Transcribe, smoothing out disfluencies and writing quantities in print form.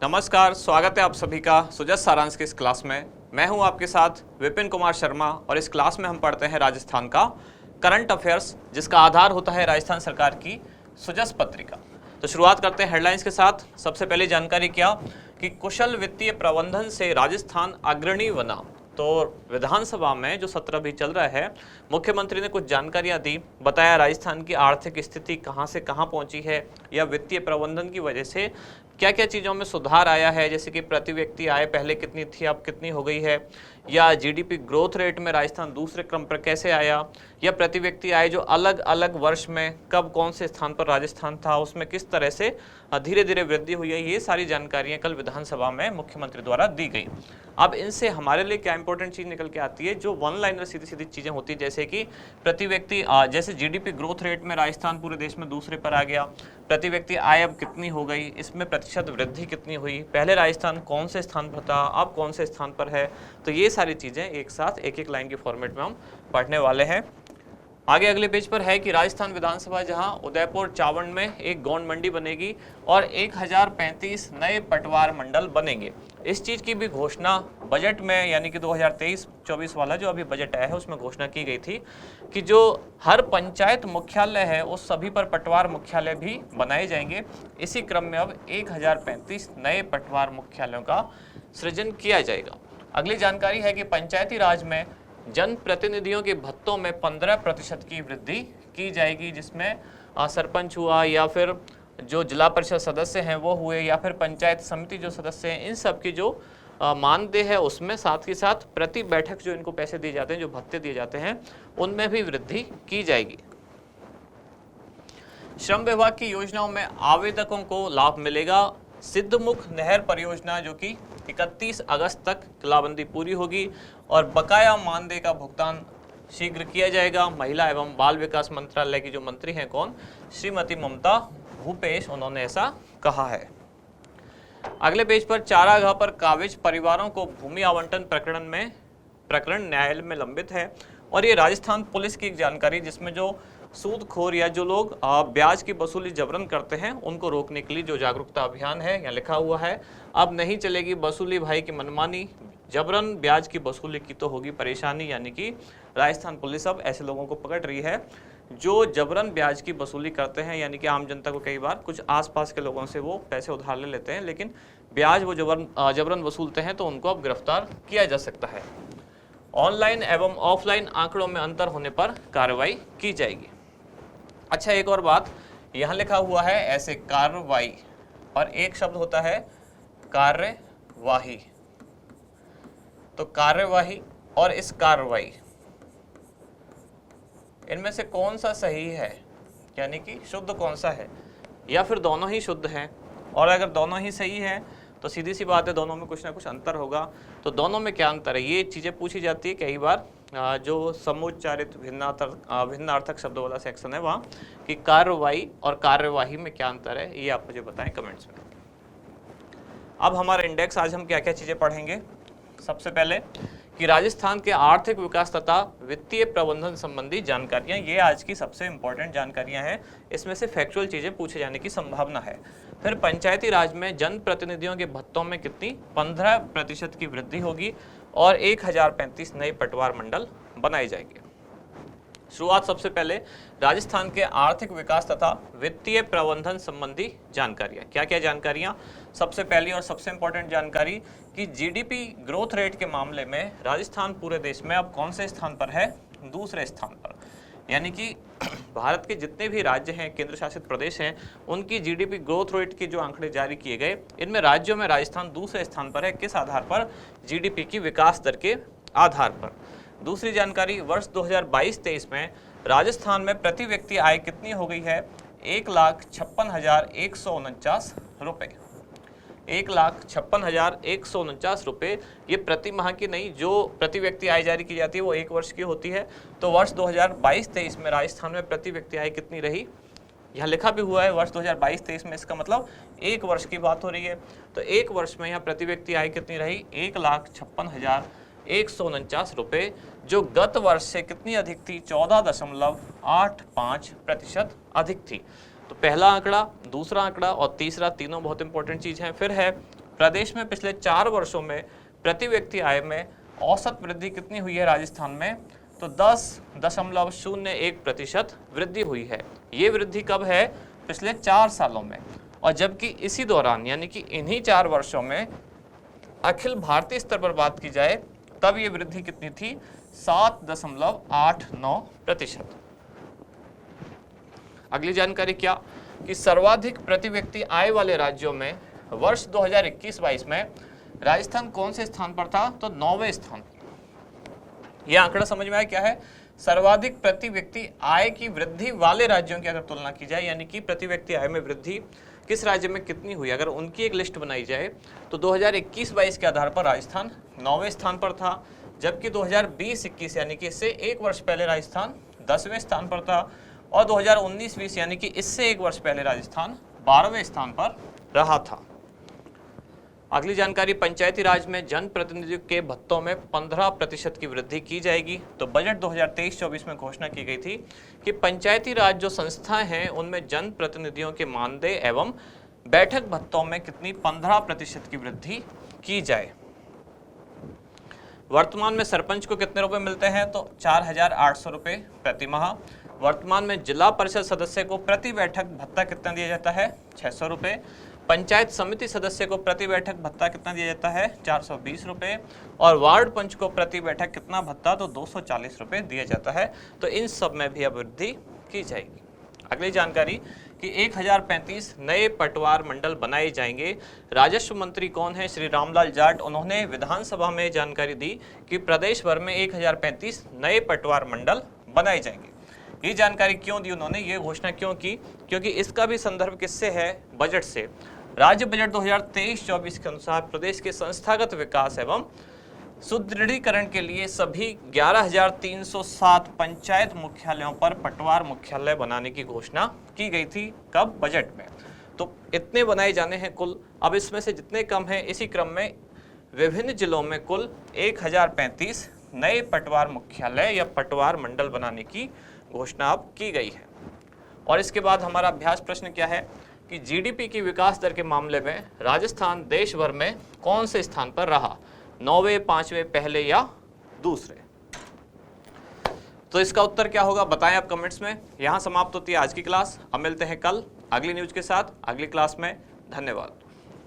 नमस्कार, स्वागत है आप सभी का सुजस सारांश की इस क्लास में। मैं हूं आपके साथ विपिन कुमार शर्मा और इस क्लास में हम पढ़ते हैं राजस्थान का करंट अफेयर्स, जिसका आधार होता है राजस्थान सरकार की सुजस पत्रिका। तो शुरुआत करते हैं हेडलाइंस के साथ। सबसे पहले जानकारी क्या कि कुशल वित्तीय प्रबंधन से राजस्थान अग्रणी बना। तो विधानसभा में जो सत्र भी चल रहा है, मुख्यमंत्री ने कुछ जानकारियां दी, बताया राजस्थान की आर्थिक स्थिति कहां से कहां पहुंची है या वित्तीय प्रबंधन की वजह से क्या क्या चीज़ों में सुधार आया है, जैसे कि प्रति व्यक्ति आय पहले कितनी थी अब कितनी हो गई है, या जीडीपी ग्रोथ रेट में राजस्थान दूसरे क्रम पर कैसे आया, या प्रति व्यक्ति आय जो अलग अलग वर्ष में कब कौन से स्थान पर राजस्थान था उसमें किस तरह से धीरे धीरे वृद्धि हुई है। ये सारी जानकारियां कल विधानसभा में मुख्यमंत्री द्वारा दी गई। अब इनसे हमारे लिए क्या इंपॉर्टेंट चीज़ निकल के आती है, जो वन लाइनर सीधी सीधी चीज़ें होती है, जैसे कि प्रति व्यक्ति जैसे जीडीपी ग्रोथ रेट में राजस्थान पूरे देश में दूसरे पर आ गया, प्रति व्यक्ति आय अब कितनी हो गई, इसमें प्रतिशत वृद्धि कितनी हुई, पहले राजस्थान कौन से स्थान पर था अब कौन से स्थान पर है। तो ये सारी चीज़ें एक साथ एक एक लाइन के फॉर्मेट में हम पढ़ने वाले हैं। आगे अगले पेज पर है कि राजस्थान विधानसभा जहां उदयपुर चावंड में एक गौंड मंडी बनेगी और 1035 नए पटवार मंडल बनेंगे। इस चीज़ की भी घोषणा बजट में, यानी कि 2023-24 वाला जो अभी बजट आया है उसमें घोषणा की गई थी कि जो हर पंचायत मुख्यालय है उस सभी पर पटवार मुख्यालय भी बनाए जाएंगे। इसी क्रम में अब 1035 नए पटवार मुख्यालयों का सृजन किया जाएगा। अगली जानकारी है कि पंचायती राज में जनप्रतिनिधियों के भत्तों में 15% की वृद्धि की जाएगी, जिसमें सरपंच हुआ या फिर जो जिला परिषद सदस्य हैं वो हुए या फिर पंचायत समिति जो सदस्य हैं, इन सब की जो मानदेय है उसमें साथ ही साथ प्रति बैठक जो इनको पैसे दिए जाते हैं, जो भत्ते दिए जाते हैं, उनमें भी वृद्धि की जाएगी। श्रम विभाग की योजनाओं में आवेदकों को लाभ मिलेगा। सिद्धमुख नहर परियोजना जो कि 31 अगस्त तक तालाबंदी पूरी होगी और बकाया मानदेय का भुगतान शीघ्र किया जाएगा। महिला एवं बाल विकास मंत्रालय की जो मंत्री हैं कौन, श्रीमती ममता भूपेश, उन्होंने ऐसा कहा है। अगले पेज पर चारागाह पर काबिज परिवारों को भूमि आवंटन प्रकरण न्यायालय में लंबित है। और ये राजस्थान पुलिस की एक जानकारी, जिसमें जो सूदखोर या जो लोग ब्याज की वसूली जबरन करते हैं उनको रोकने के लिए जो जागरूकता अभियान है, यहाँ लिखा हुआ है अब नहीं चलेगी वसूली भाई की मनमानी, जबरन ब्याज की वसूली की तो होगी परेशानी। यानी कि राजस्थान पुलिस अब ऐसे लोगों को पकड़ रही है जो जबरन ब्याज की वसूली करते हैं, यानी कि आम जनता को कई बार कुछ आसपास के लोगों से वो पैसे उधार ले लेते हैं, लेकिन ब्याज वो जबरन वसूलते हैं, तो उनको अब गिरफ्तार किया जा सकता है। ऑनलाइन एवं ऑफलाइन आंकड़ों में अंतर होने पर कार्रवाई की जाएगी। अच्छा, एक और बात यहाँ लिखा हुआ है ऐसे कार्रवाई, और एक शब्द होता है कार्यवाही। तो कार्यवाही और इस कार्रवाई, इनमें से कौन सा सही है, यानी कि शुद्ध कौन सा है, या फिर दोनों ही शुद्ध हैं। और अगर दोनों ही सही है तो सीधी सी बात है दोनों में कुछ ना कुछ अंतर होगा। तो दोनों में क्या अंतर है, ये चीज़ें पूछी जाती है कई बार। जो समुच्चारित भिन्नार्थक शब्दों वाला सेक्शन है वहाँ, कि कार्रवाई और कार्यवाही में क्या अंतर है, ये आप मुझे बताएं कमेंट्स में। अब हमारा इंडेक्स, आज हम क्या क्या चीज़ें पढ़ेंगे। सबसे पहले कि राजस्थान के आर्थिक विकास तथा वित्तीय प्रबंधन संबंधी जानकारियां, ये आज की सबसे इंपॉर्टेंट जानकारियां हैं। इसमें से फैक्चुअल चीज़ें पूछे जाने की संभावना है। फिर पंचायती राज में जनप्रतिनिधियों के भत्तों में कितनी 15% की वृद्धि होगी और 1035 नए पटवार मंडल बनाए जाएंगे। शुरुआत सबसे पहले राजस्थान के आर्थिक विकास तथा वित्तीय प्रबंधन संबंधी जानकारियां। क्या क्या जानकारियां, सबसे पहली और सबसे इंपॉर्टेंट जानकारी कि जीडीपी ग्रोथ रेट के मामले में राजस्थान पूरे देश में अब कौन से स्थान पर है, दूसरे स्थान पर। यानी कि भारत के जितने भी राज्य हैं, केंद्र शासित प्रदेश हैं, उनकी जीडीपी ग्रोथ रेट के जो आंकड़े जारी किए गए, इनमें राज्यों में राजस्थान दूसरे स्थान पर है। किस आधार पर, जीडीपी की विकास दर के आधार पर। दूसरी जानकारी, वर्ष 2022-23 में राजस्थान में प्रति व्यक्ति आय कितनी हो गई है, 1,56,149 रुपये। 1,56,149 रुपये, ये प्रति माह की नहीं, जो प्रति व्यक्ति आय जारी की जाती है वो एक वर्ष की होती है। तो वर्ष 2022-23 में राजस्थान में प्रति व्यक्ति आय कितनी रही, यहाँ लिखा भी हुआ है वर्ष 2022-23 में, इसका मतलब एक वर्ष की बात हो रही है। तो एक वर्ष में यहाँ प्रति व्यक्ति आय कितनी रही, 1,56,149 रुपये, जो गत वर्ष से कितनी अधिक थी, 14.85% अधिक थी। तो पहला आंकड़ा, दूसरा आंकड़ा और तीसरा, तीनों बहुत इंपॉर्टेंट चीज़ हैं। फिर है प्रदेश में पिछले 4 वर्षों में प्रति व्यक्ति आय में औसत वृद्धि कितनी हुई है राजस्थान में? तो 10.01% वृद्धि हुई है। ये वृद्धि कब है? पिछले 4 सालों में। और जबकि इसी दौरान यानी कि इन्हीं 4 वर्षों में अखिल भारतीय स्तर पर बात की जाए तब ये वृद्धि कितनी थी? 7.89%। अगली जानकारी क्या कि सर्वाधिक प्रति व्यक्ति आय वाले राज्यों में वर्ष 2021-22 में राजस्थान कौन से स्थान पर था? तो 9वें स्थान। यह आंकड़ा समझ में आया क्या है? सर्वाधिक प्रति व्यक्ति आय की वृद्धि वाले राज्यों की अगर तुलना की जाए यानी कि प्रति व्यक्ति आय में वृद्धि किस राज्य में कितनी हुई, अगर उनकी एक लिस्ट बनाई जाए तो 2021-22 के आधार पर राजस्थान 9वें स्थान पर था, जबकि 2020-21 यानी कि इससे एक वर्ष पहले राजस्थान 10वें स्थान पर था और 2019-20 यानी कि इससे एक वर्ष पहले राजस्थान 12वें स्थान पर रहा था। अगली जानकारी, पंचायती राज में जनप्रतिनिधियों के भत्तों में 15% की वृद्धि की जाएगी। तो बजट 2023-24 में घोषणा की गई थी कि पंचायती राज जो संस्थाएं हैं उनमें जनप्रतिनिधियों के मानदेय एवं बैठक भत्तों में कितनी 15% की वृद्धि की जाए। वर्तमान में सरपंच को कितने रुपए मिलते हैं? तो 4,800 रुपये प्रति माह। वर्तमान में जिला परिषद सदस्य को प्रति बैठक भत्ता कितना दिया जाता है? 600 रुपये। पंचायत समिति सदस्य को प्रति बैठक भत्ता कितना दिया जाता है? 420 रुपये। और वार्ड पंच को प्रति बैठक कितना भत्ता? तो 240 रुपये दिया जाता है। तो इन सब में भी अब वृद्धि की जाएगी। अगली जानकारी कि 1035 नए पटवार मंडल बनाए जाएंगे। राजस्व मंत्री कौन है? श्री रामलाल जाट। उन्होंने विधानसभा में जानकारी दी कि प्रदेश भर में 1035 नए पटवार मंडल बनाए जाएंगे। ये जानकारी क्यों दी उन्होंने, ये घोषणा क्यों की? क्योंकि इसका भी संदर्भ किससे है? बजट से। राज्य बजट 2023-24 के अनुसार प्रदेश के संस्थागत विकास एवं सुदृढ़ीकरण के लिए सभी 11,307 पंचायत मुख्यालयों पर पटवार मुख्यालय बनाने की घोषणा की गई थी। कब? बजट में। तो इतने बनाए जाने हैं कुल। अब इसमें से जितने कम हैं, इसी क्रम में विभिन्न जिलों में कुल 1035 नए पटवार मुख्यालय या पटवार मंडल बनाने की घोषणा अब की गई है। और इसके बाद हमारा अभ्यास प्रश्न क्या है कि जीडीपी की विकास दर के मामले में राजस्थान देश भर में कौन से स्थान पर रहा? 9वें, 5वें, पहले या दूसरे? तो इसका उत्तर क्या होगा बताएं आप कमेंट्स में। यहां समाप्त होती है आज की क्लास। अब मिलते हैं कल अगली न्यूज के साथ अगली क्लास में। धन्यवाद।